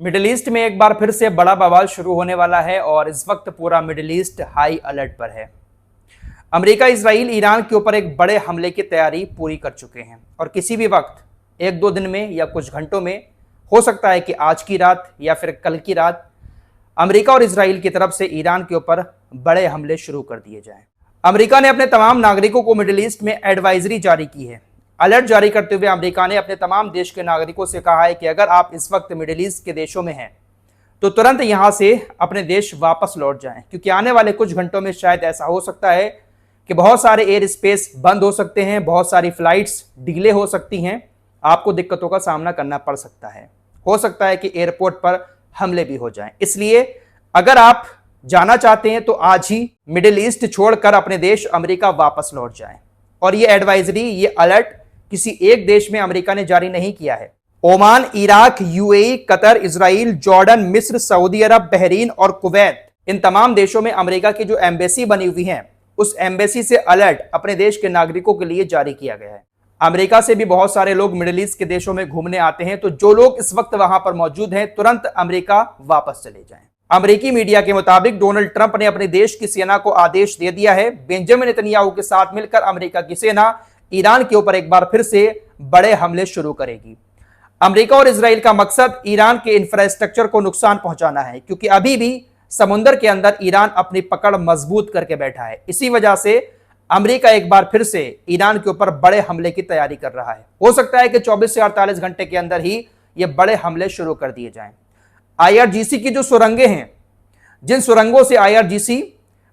Middle east में एक बार फिर से बड़ा बवाल शुरू होने वाला है और इस वक्त पूरा मिडिल ईस्ट हाई अलर्ट पर है। अमेरिका इजराइल ईरान के ऊपर एक बड़े हमले की तैयारी पूरी कर चुके हैं और किसी भी वक्त एक दो दिन में या कुछ घंटों में हो सकता है कि आज की रात या फिर कल की रात अमेरिका और इजराइल की तरफ से ईरान के ऊपर बड़े हमले शुरू कर दिए जाएं। अमेरिका ने अपने तमाम नागरिकों को मिडिल ईस्ट में एडवाइजरी जारी की है। अलर्ट जारी करते हुए अमेरिका ने अपने तमाम देश के नागरिकों से कहा है कि अगर आप इस वक्त मिडिल ईस्ट के देशों में हैं तो तुरंत यहां से अपने देश वापस लौट जाएं, क्योंकि आने वाले कुछ घंटों में शायद ऐसा हो सकता है कि बहुत सारे एयर स्पेस बंद हो सकते हैं, बहुत सारी फ्लाइट्स डिले हो सकती हैं, आपको दिक्कतों का सामना करना पड़ सकता है। हो सकता है कि एयरपोर्ट पर हमले भी हो जाएं। इसलिए अगर आप जाना चाहते हैं तो आज ही मिडिल ईस्ट छोड़कर अपने देश अमेरिका वापस लौट जाएं। और ये एडवाइजरी, ये अलर्ट किसी एक देश में अमेरिका ने जारी नहीं किया है। Oman, Iraq, UAE, Qatar, Israel, Jordan, मिस्र, सऊदी अरब, बहरीन और कुवैत, इन तमाम देशों में अमेरिका की जो एम्बेसी बनी हुई है उस एम्बेसी से अलर्ट अपने देश के नागरिकों के लिए जारी किया गया है। अमेरिका से भी बहुत सारे लोग मिडिल ईस्ट के देशों में घूमने आते हैं, तो जो लोग इस वक्त वहां पर मौजूद हैं तुरंत अमेरिका वापस चले जाएं। अमेरिकी मीडिया के मुताबिक डोनाल्ड ट्रंप ने अपने देश की सेना को आदेश दे दिया है। बेंजामिन नेतन्याहू के साथ मिलकर अमेरिका की सेना ईरान के ऊपर एक बार फिर से बड़े हमले शुरू करेगी। अमेरिका और इजराइल का मकसद ईरान के इंफ्रास्ट्रक्चर को नुकसान पहुंचाना है, क्योंकि अभी भी समुद्र के अंदर ईरान अपनी पकड़ मजबूत करके बैठा है। इसी वजह से अमेरिका एक बार फिर से ईरान के ऊपर बड़े हमले की तैयारी कर रहा है। हो सकता है कि 24 से 48 घंटे के अंदर ही ये बड़े हमले शुरू कर दिए जाएं। आईआरजीसी की जो सुरंगें हैं, जिन सुरंगों से आईआरजीसी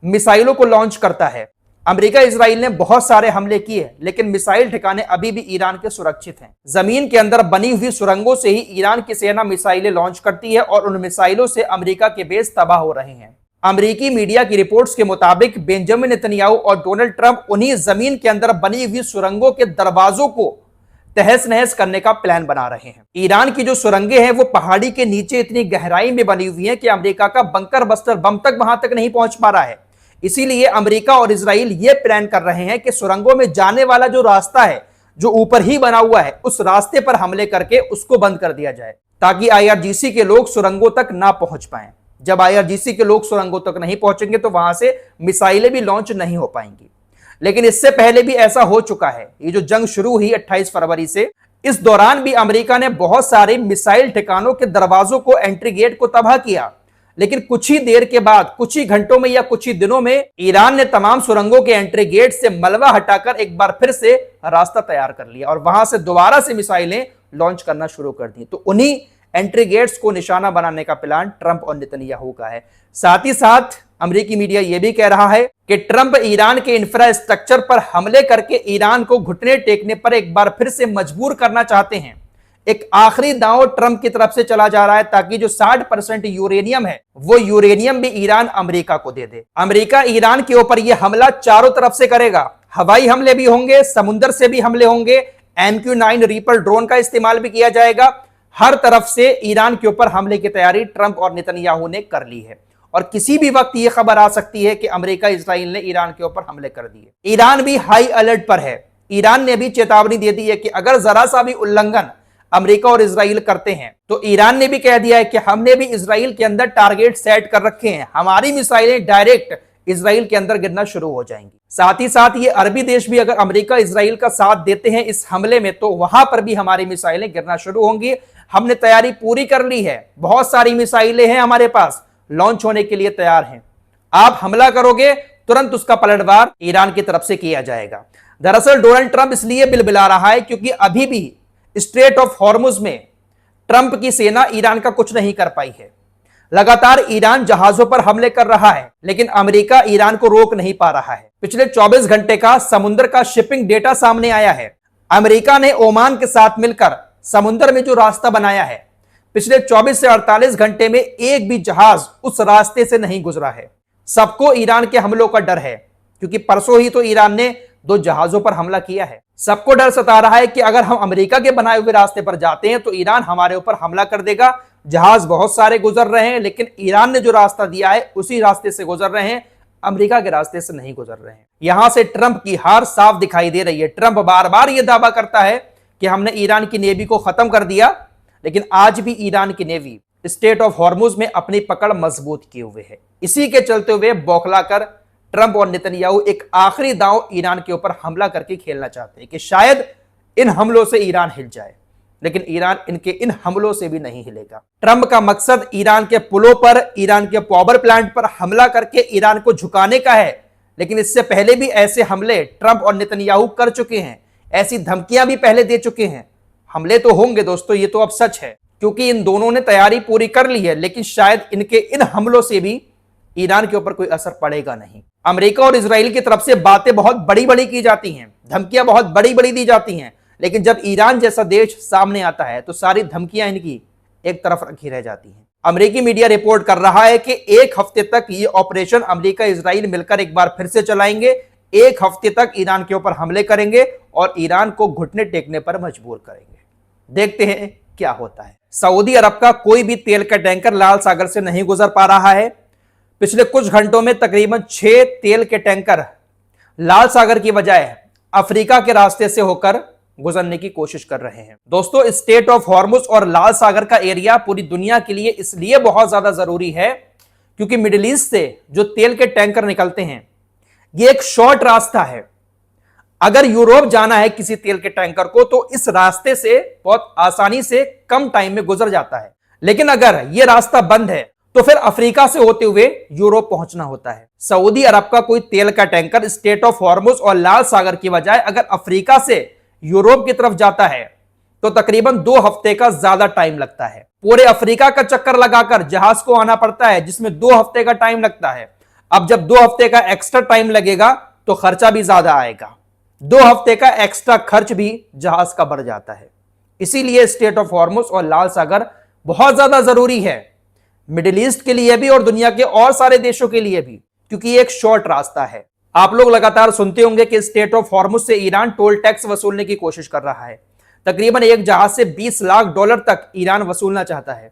मिसाइलों को लॉन्च करता है, अमेरिका इजराइल ने बहुत सारे हमले किए, लेकिन मिसाइल ठिकाने अभी भी ईरान के सुरक्षित हैं। जमीन के अंदर बनी हुई सुरंगों से ही ईरान की सेना मिसाइलें लॉन्च करती है और उन मिसाइलों से अमेरिका के बेस तबाह हो रहे हैं। अमेरिकी मीडिया की रिपोर्ट्स के मुताबिक बेंजामिन नेतन्याहू और डोनाल्ड ट्रंप उन्हीं जमीन के अंदर बनी हुई सुरंगों के दरवाजों को तहस नहस करने का प्लान बना रहे हैं। ईरान की जो सुरंगें हैं वो पहाड़ी के नीचे इतनी गहराई में बनी हुई हैं कि अमेरिका का बंकर बस्टर बम तक वहां तक नहीं पहुंच पा रहा है। इसीलिए अमेरिका और इजराइल ये प्लान कर रहे हैं कि सुरंगों में जाने वाला जो रास्ता है, जो ऊपर ही बना हुआ है, उस रास्ते पर हमले करके उसको बंद कर दिया जाए, ताकि आईआरजीसी के लोग सुरंगों तक ना पहुंच पाएं। जब आईआरजीसी के लोग सुरंगों तक नहीं पहुंचेंगे तो वहां से मिसाइलें भी लॉन्च नहीं हो पाएंगी। लेकिन इससे पहले भी ऐसा हो चुका है। ये जो जंग शुरू हुई 28 फरवरी से, इस दौरान भी अमेरिका ने बहुत सारे मिसाइल ठिकानों के दरवाजों को, एंट्री गेट को तबाह किया। लेकिन कुछ ही देर के बाद, कुछ ही घंटों में या कुछ ही दिनों में ईरान ने तमाम सुरंगों के एंट्री गेट से मलबा हटाकर एक बार फिर से रास्ता तैयार कर लिया और वहां से दोबारा से मिसाइलें लॉन्च करना शुरू कर दी। तो उन्हीं एंट्री गेट्स को निशाना बनाने का प्लान ट्रंप और नेतन्याहू का है। साथ ही साथ अमेरिकी मीडिया यह भी कह रहा है कि ट्रंप ईरान के इंफ्रास्ट्रक्चर पर हमले करके ईरान को घुटने टेकने पर एक बार फिर से मजबूर करना चाहते हैं। एक आखिरी दांव ट्रंप की तरफ से चला जा रहा है, ताकि जो 60% यूरेनियम है वो यूरेनियम भी ईरान अमेरिका को दे दे। अमेरिका ईरान के ऊपर यह हमला चारों तरफ से करेगा। हवाई हमले भी होंगे, समुद्र से भी हमले होंगे, MQ-9 रीपर ड्रोन का इस्तेमाल भी किया जाएगा। हर तरफ से ईरान के ऊपर हमले की तैयारी ट्रंप और नेतन्याहू ने कर ली है और किसी भी वक्त यह खबर आ सकती है कि अमेरिका इजराइल ने ईरान के ऊपर हमले कर दिए। ईरान भी हाई अलर्ट पर है। ईरान ने भी चेतावनी दे दी है कि अगर जरा सा भी उल्लंघन अमेरिका और इजराइल करते हैं तो ईरान ने भी कह दिया है कि हमने भी इजराइल के अंदर टारगेट सेट कर रखे हैं, हमारी मिसाइलें डायरेक्ट इजराइल के अंदर गिरना शुरू हो जाएंगी। साथ ही साथ ये अरबी देश भी अगर अमेरिका इजराइल का साथ देते हैं इस हमले में तो वहां पर भी हमारी मिसाइलें गिरना शुरू होंगी। हमने तैयारी पूरी कर ली है, बहुत सारी मिसाइलें हैं हमारे पास, लॉन्च होने के लिए तैयार हैं। आप हमला करोगे तुरंत उसका पलटवार ईरान की तरफ से किया जाएगा। दरअसल डोनाल्ड ट्रंप इसलिए बिलबिला रहा है क्योंकि अभी भी स्ट्रेट ऑफ हॉर्मुज में ट्रंप की सेना ईरान का कुछ नहीं कर पाई है। लगातार ईरान जहाजों पर हमले कर रहा है, लेकिन अमेरिका ईरान को रोक नहीं पा रहा है। पिछले 24 घंटे का समुद्र का शिपिंग डेटा सामने आया है। अमेरिका ने ओमान के साथ मिलकर समुद्र में जो रास्ता बनाया है, पिछले 24 से 48 घंटे में एक भी जहाज उस रास्ते से नहीं गुजरा है। सबको ईरान के हमलों का डर है, क्योंकि परसों ही तो ईरान ने 2 जहाजों पर हमला किया है। सबको डर सता रहा है कि अगर हम अमेरिका के बनाए हुए रास्ते पर जाते हैं तो ईरान हमारे ऊपर हमला कर देगा। जहाज बहुत सारे गुजर रहे हैं, लेकिन ईरान ने जो रास्ता दिया है उसी रास्ते से गुजर रहे हैं, अमेरिका के रास्ते से नहीं गुजर रहे हैं। यहां से ट्रंप की हार साफ दिखाई दे रही है। ट्रंप बार बार यह दावा करता है कि हमने ईरान की नेवी को खत्म कर दिया, लेकिन आज भी ईरान की नेवी स्टेट ऑफ हॉर्मुज में अपनी पकड़ मजबूत किए हुए है। इसी के चलते हुए बौखलाकर ट्रंप और नेतन्याहू एक आखिरी दांव ईरान के ऊपर हमला करके खेलना चाहते हैं कि शायद इन हमलों से ईरान हिल जाए, लेकिन ईरान इनके इन हमलों से भी नहीं हिलेगा। ट्रंप का मकसद ईरान के पुलों पर, ईरान के पावर प्लांट पर हमला करके ईरान को झुकाने का है, लेकिन इससे पहले भी ऐसे हमले ट्रंप और नेतन्याहू कर चुके हैं, ऐसी धमकियां भी पहले दे चुके हैं। हमले तो होंगे दोस्तों, ये तो अब सच है, क्योंकि इन दोनों ने तैयारी पूरी कर ली है, लेकिन शायद इनके इन हमलों से भी ईरान के ऊपर कोई असर पड़ेगा नहीं। अमेरिका और इजराइल की तरफ से बातें बहुत बड़ी बड़ी की जाती हैं, धमकियां बहुत बड़ी बड़ी दी जाती हैं, लेकिन जब ईरान जैसा देश सामने आता है तो सारी धमकियां इनकी एक तरफ रखी रह जाती हैं। अमेरिकी मीडिया रिपोर्ट कर रहा है कि एक हफ्ते तक ये ऑपरेशन अमेरिका इजराइल मिलकर एक बार फिर से चलाएंगे। एक हफ्ते तक ईरान के ऊपर हमले करेंगे और ईरान को घुटने टेकने पर मजबूर करेंगे। देखते हैं क्या होता है। सऊदी अरब का कोई भी तेल का टैंकर लाल सागर से नहीं गुजर पा रहा है। पिछले कुछ घंटों में तकरीबन 6 तेल के टैंकर लाल सागर की बजाय अफ्रीका के रास्ते से होकर गुजरने की कोशिश कर रहे हैं। दोस्तों, स्टेट ऑफ हॉर्मुज और लाल सागर का एरिया पूरी दुनिया के लिए इसलिए बहुत ज्यादा जरूरी है क्योंकि मिडिल ईस्ट से जो तेल के टैंकर निकलते हैं ये एक शॉर्ट रास्ता है। अगर यूरोप जाना है किसी तेल के टैंकर को तो इस रास्ते से बहुत आसानी से कम टाइम में गुजर जाता है, लेकिन अगर यह रास्ता बंद है तो फिर अफ्रीका से होते हुए यूरोप पहुंचना होता है। सऊदी अरब का कोई तेल का टैंकर स्टेट ऑफ हॉर्मुज और लाल सागर की बजाय अगर अफ्रीका से यूरोप की तरफ जाता है तो तकरीबन 2 हफ्ते का ज्यादा टाइम लगता है। पूरे अफ्रीका का चक्कर लगाकर जहाज को आना पड़ता है जिसमें 2 हफ्ते का टाइम लगता है। अब जब 2 हफ्ते का एक्स्ट्रा टाइम लगेगा तो खर्चा भी ज्यादा आएगा। 2 हफ्ते का एक्स्ट्रा खर्च भी जहाज का बढ़ जाता है। इसीलिए स्टेट ऑफ हॉर्मुज और लाल सागर बहुत ज्यादा जरूरी है, मिडिल ईस्ट के लिए भी और दुनिया के और सारे देशों के लिए भी, क्योंकि ये एक शॉर्ट रास्ता है। आप लोग लगातार सुनते होंगे कि स्टेट ऑफ हॉर्मुज से ईरान टोल टैक्स वसूलने की कोशिश कर रहा है। तकरीबन एक जहाज से $20 लाख तक ईरान वसूलना चाहता है।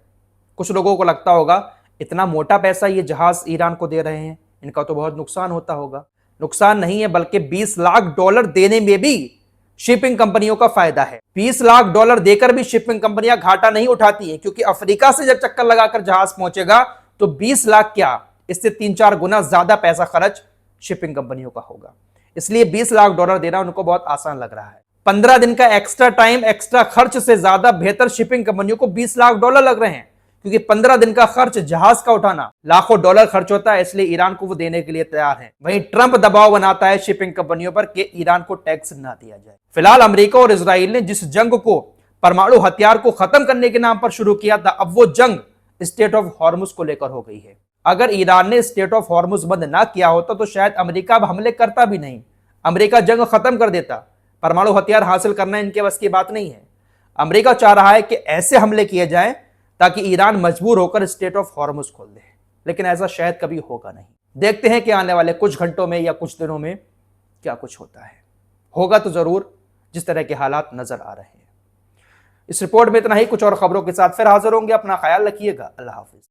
कुछ लोगों को लगता होगा इतना मोटा पैसा ये जहाज ईरान को दे रहे हैं, इनका तो बहुत नुकसान होता होगा। नुकसान नहीं है, बल्कि $20 लाख देने में भी शिपिंग कंपनियों का फायदा है। $20 लाख देकर भी शिपिंग कंपनियां घाटा नहीं उठाती है, क्योंकि अफ्रीका से जब चक्कर लगाकर जहाज पहुंचेगा तो 20 लाख क्या, इससे 3-4 गुना ज्यादा पैसा खर्च शिपिंग कंपनियों का होगा। इसलिए $20 लाख देना उनको बहुत आसान लग रहा है। 15 दिन का एक्स्ट्रा टाइम, एक्स्ट्रा खर्च से ज्यादा बेहतर शिपिंग कंपनियों को $20 लाख लग रहे हैं, क्योंकि 15 दिन का खर्च जहाज का उठाना लाखों डॉलर खर्च होता है, इसलिए ईरान को वो देने के लिए तैयार है। वहीं ट्रंप दबाव बनाता है शिपिंग कंपनियों पर कि ईरान को टैक्स ना दिया जाए। फिलहाल अमेरिका और इजराइल ने जिस जंग को परमाणु हथियार को खत्म करने के नाम पर शुरू किया था, अब वो जंग स्टेट ऑफ हॉर्मुज को लेकर हो गई है। अगर ईरान ने स्टेट ऑफ हॉर्मुज बंद ना किया होता तो शायद अमेरिका अब हमले करता भी नहीं, अमेरिका जंग खत्म कर देता। परमाणु हथियार हासिल करना इनके बस की बात नहीं है। अमेरिका चाह रहा है कि ऐसे हमले किए जाएं ताकि ईरान मजबूर होकर स्टेट ऑफ हॉर्मुज खोल दे, लेकिन ऐसा शायद कभी होगा नहीं। देखते हैं कि आने वाले कुछ घंटों में या कुछ दिनों में क्या कुछ होता है। होगा तो जरूर, जिस तरह के हालात नजर आ रहे हैं। इस रिपोर्ट में इतना ही, कुछ और खबरों के साथ फिर हाजिर होंगे। अपना ख्याल रखिएगा। अल्लाह हाफिज।